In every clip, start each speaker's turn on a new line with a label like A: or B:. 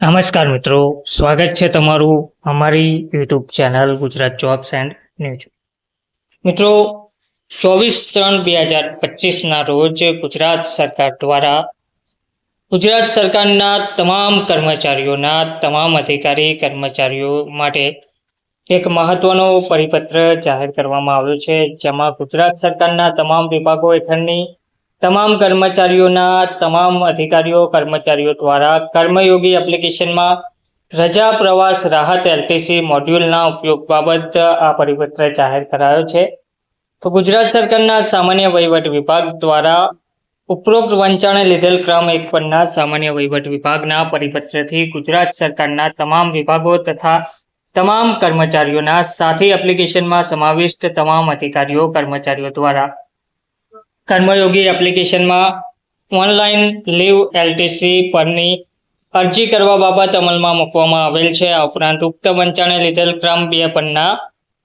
A: નમસ્કાર મિત્રો, સ્વાગત છે તમારું અમારી YouTube channel Gujarat jobs and news. મિત્રો, 24/3/2025ના રોજ ગુજરાત સરકાર દ્વારા ગુજરાત સરકારના તમામ કર્મચારીઓના તમામ અધિકારી કર્મચારીઓ માટે એક મહત્વનો પરિપત્ર જાહેર કરવામાં આવ્યો છે, જેમાં ગુજરાત સરકારના તમામ વિભાગો હેઠળની તમામ કર્મચારીઓના તમામ અધિકારીઓ કર્મચારીઓ દ્વારા કર્મયોગી એપ્લિકેશનમાં રજા પ્રવાસ રાહત એલટીસી મોડ્યુલના ઉપયોગ બાબત આ પરિપત્ર જાહેર કરાયો છે. તો ગુજરાત સરકારના સામાન્ય વહીવટ વિભાગ દ્વારા ઉપરોક્ત વંચાણે લીધેલ ક્રમ 1 પરના સામાન્ય વહીવટ વિભાગના પરિપત્રથી ગુજરાત સરકારના તમામ વિભાગો તથા તમામ કર્મચારીઓના સાથી એપ્લિકેશનમાં સમાવિષ્ટ તમામ અધિકારીઓ કર્મચારીઓ દ્વારા કર્મયોગી એપ્લિકેશનમાં ઓનલાઈન લીવ એલટીસી પરની અરજી કરવા બાબત અમલમાં મૂકવામાં આવેલ છે. આ ઉપરાંત ઉક્ત વંચાણે લીધેલ ક્રમ 2 પરના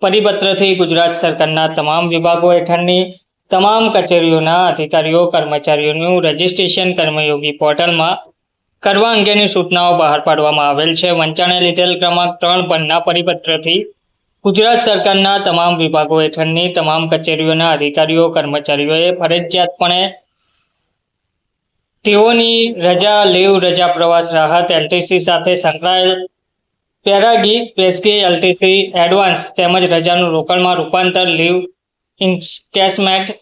A: પરિપત્રથી ગુજરાત સરકારના તમામ વિભાગો હેઠળની તમામ કચેરીઓના અધિકારીઓ કર્મચારીઓનું રજિસ્ટ્રેશન કર્મયોગી પોર્ટલમાં કરવા અંગેની સૂચનાઓ બહાર પાડવામાં આવેલ છે. વંચાણે લીધેલ ક્રમાંક 3 પરના પરિપત્રથી ગુજરાત સરકારના તમામ વિભાગો હેઠળની તમામ કચેરીઓના અધિકારીઓ કર્મચારીઓએ ફરજિયાતપણે તેઓની રજા લીવ રજા પ્રવાસ રાહત એલટીસી સાથે સંકળાયેલ પેરાગી પેસ્કી એલટીસી એડવાન્સ તેમજ રજાનું રોકડમાં રૂપાંતર લીવ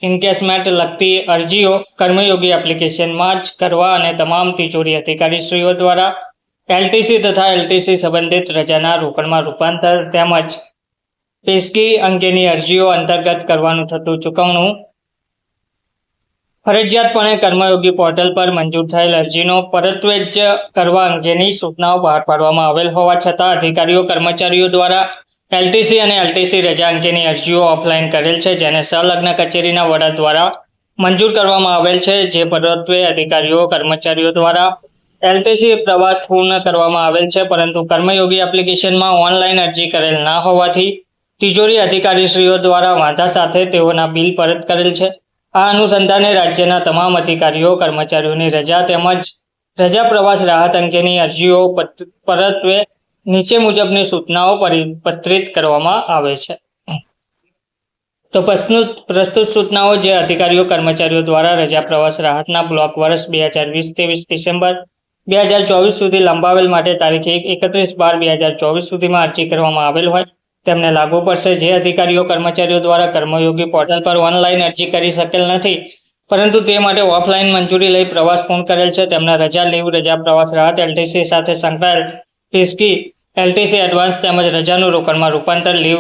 A: ઇન્કેશમેન્ટ લગતી અરજીઓ કર્મયોગી એપ્લિકેશનમાં જ કરવા અને તમામ તિજોરી અધિકારીશ્રીઓ દ્વારા એલટીસી તથા એલટીસી સંબંધિત રજાના રોકડમાં રૂપાંતર તેમજ પેસ્કી અંગેની અરજીઓ અંતર્ગત કરવાનું થતું ચૂકવણું ફરજિયાતપણે કર્મયોગી પોર્ટલ પર મંજૂર થયેલ અરજીનો પરત્વે જ કરવા અંગેની સૂચનાઓ બહાર પાડવામાં આવેલ હોવા છતાં અધિકારીઓ કર્મચારીઓ દ્વારા એલટીસી અને એલટીસી રજા અંગેની અરજીઓ ઓફલાઈન કરેલ છે, જેને સંલગ્ન કચેરીના વડા દ્વારા મંજૂર કરવામાં આવેલ છે. જે પરત્વે અધિકારીઓ કર્મચારીઓ દ્વારા એલટીસી પ્રવાસ પૂર્ણ કરવામાં આવેલ છે, પરંતુ કર્મયોગી એપ્લિકેશનમાં ઓનલાઈન અરજી કરેલ ના હોવાથી તિજોરી અધિકારીશ્રીઓ દ્વારા વાંધા સાથે તેઓના બિલ પરત કરેલ છે. આ અનુસંધાને રાજ્યના તમામ અધિકારીઓ કર્મચારીઓની રજા તેમજ રજા પ્રવાસ રાહત અંગેની અરજીઓ પરત્વે નીચે મુજબની સૂચનાઓ પરિપત્રિત કરવામાં આવે છે. તો પ્રસ્તુત સૂચનાઓ જે અધિકારીઓ કર્મચારીઓ દ્વારા રજા પ્રવાસ રાહતના બ્લોક વર્ષ 2020-23 ડિસેમ્બર 2024 સુધી લંબાવેલ માટે તારીખ 31/12/2024 સુધીમાં અરજી કરવામાં આવેલ હોય તેમને લાગુ પડશે. જે અધિકારીઓ કર્મચારીઓ દ્વારા કર્મયોગી પોર્ટલ પર ઓનલાઈન અરજી કરી શકેલ નથી પરંતુ તે માટે ઓફલાઈન મંજૂરી લઈ પ્રવાસ પૂર્ણ કરેલ છે, તેમના રજા લીવ રજા પ્રવાસ રાહત એલટીસી સાથે સંકળાયેલ પેસ્કી એલટીસી એડવાન્સ તેમજ રજાનું રોકડમાં રૂપાંતર લીવ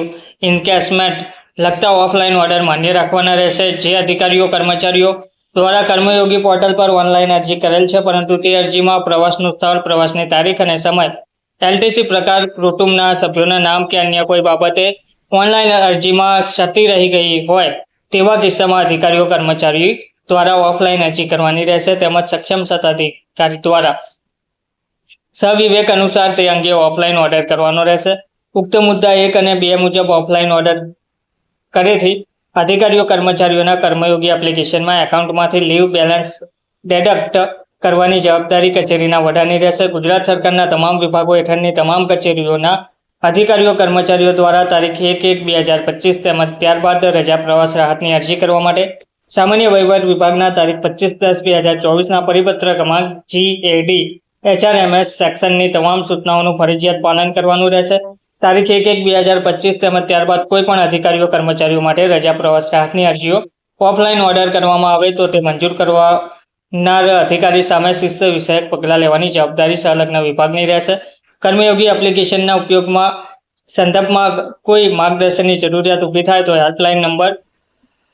A: ઇન્કેશમેન્ટ લગતા ઓફલાઈન ઓર્ડર માન્ય રાખવાના રહેશે. જે અધિકારીઓ કર્મચારીઓ દ્વારા કર્મયોગી પોર્ટલ પર ઓનલાઈન અરજી કરેલ છે પરંતુ તે અરજીમાં પ્રવાસનું સ્થળ, પ્રવાસની તારીખ અને સમય, એલટીસી પ્રકાર, કુટુંબના સભ્યોના નામ કે અન્ય કોઈ બાબતે ઓનલાઈન અરજીમાં ક્ષતિ રહી ગઈ હોય તેવા કિસ્સામાં અધિકારીઓ કર્મચારી દ્વારા ઓફલાઈન અરજી કરવાની રહેશે તેમજ સક્ષમ સત્તાધિકારી દ્વારા સવિવેક અનુસાર તે અંગે ઓફલાઈન ઓર્ડર કરવાનો રહેશે. ઉક્ત મુદ્દા 1 અને 2 મુજબ ઓફલાઈન ઓર્ડર કરેથી અધિકારીઓ કર્મચારીઓના કર્મયોગી એપ્લિકેશનમાં એકાઉન્ટમાંથી લીવ બેલેન્સ ડેડક્ટ કરવાની જવાબદારી કચેરીના વડાની રહેશે. ગુજરાત સરકારના તમામ વિભાગો હેઠળની તમામ કચેરીઓના અધિકારીઓ કર્મચારીઓ દ્વારા તારીખ 1/1/2025 તેમજ ત્યારબાદ રજા પ્રવાસ રાહતની અરજી કરવા માટે સામાન્ય વહીવટ વિભાગના તારીખ 25/10/2024ના પરિપત્ર ક્રમાંક GAD HRMS સેક્શનની તમામ સૂચનાઓનું ફરજિયાત પાલન કરવાનું રહેશે. તારીખ 1/1/2025 તેમજ ત્યારબાદ કોઈ પણ અધિકારીઓ કર્મચારીઓ માટે રજા પ્રવાસ રાહતની અરજીઓ ઓફલાઈન ઓર્ડર કરવામાં આવે તો તે મંજૂર કરવાનાર અધિકારી સામે શિસ્ત વિષયક પગલાં લેવાની જવાબદારી સંલગ્ન વિભાગની રહેશે. કર્મયોગી એપ્લિકેશનના ઉપયોગમાં સંદર્ભમાં કોઈ માર્ગદર્શનની જરૂરિયાત ઊભી થાય તો હેલ્પલાઇન નંબર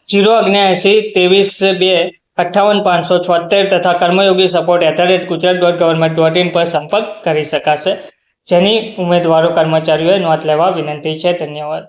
A: 079-22-58-576 તથા કર્મયોગી support@gujarat.government.in પર સંપર્ક કરી શકાશે, જેની ઉમેદવારો કર્મચારીઓએ નોંધ લેવા વિનંતી છે. ધન્યવાદ.